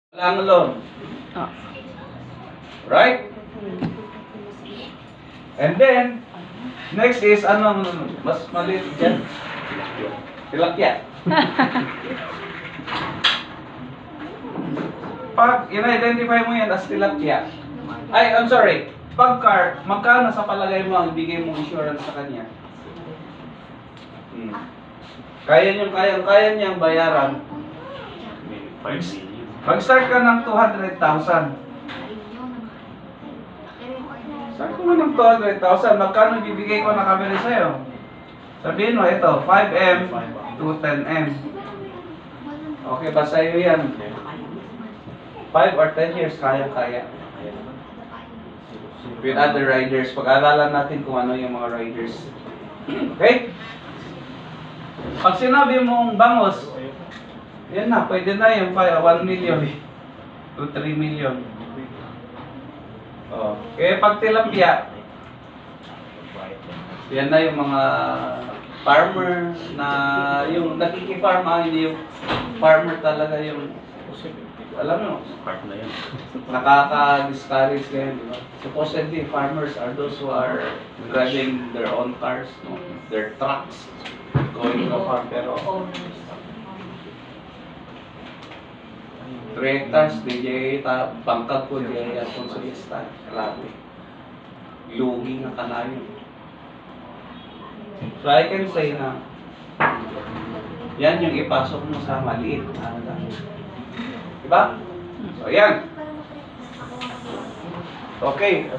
Walang loan. Oh. Right? And then, next is, mas maliit dyan? Tilapia. Pag in-identify mo yan as tilapia, I'm sorry, pag car, magkano sa palagay mo ang ibigay mong insurance sa kanya? Kaya niyang bayaran. 5 million. Mag-start ka ng 200,000. Start ko ng 200,000. Magkano bibigay ko na kabili sa'yo? Sabihin mo, ito, 5M to 10M. Okay ba sa'yo yan? 5 or 10 years, kaya-kaya. With other riders, pag-aralan natin kung ano yung mga riders. Okay? Pag sinabi mong bangos, yan na, pwede na yung 1 million to 3 million. Oh. Kaya pag tilapia, yan na yung mga farmer na yung nakikifarm, hindi yung farmer talaga yung, alam mo, Part na yan. nakaka-discourage ngayon, di ba? Supposedly, farmers are those who are driving their own cars, no? Their trucks, going to a farm, pero 3 hectares, DJ, bangkag ko, DJ, Alfonso Esta, grabe. Lugi nga kanayon. So I can say na, yan yung ipasok mo sa maliit na halaga. Diba? So yan. Okay.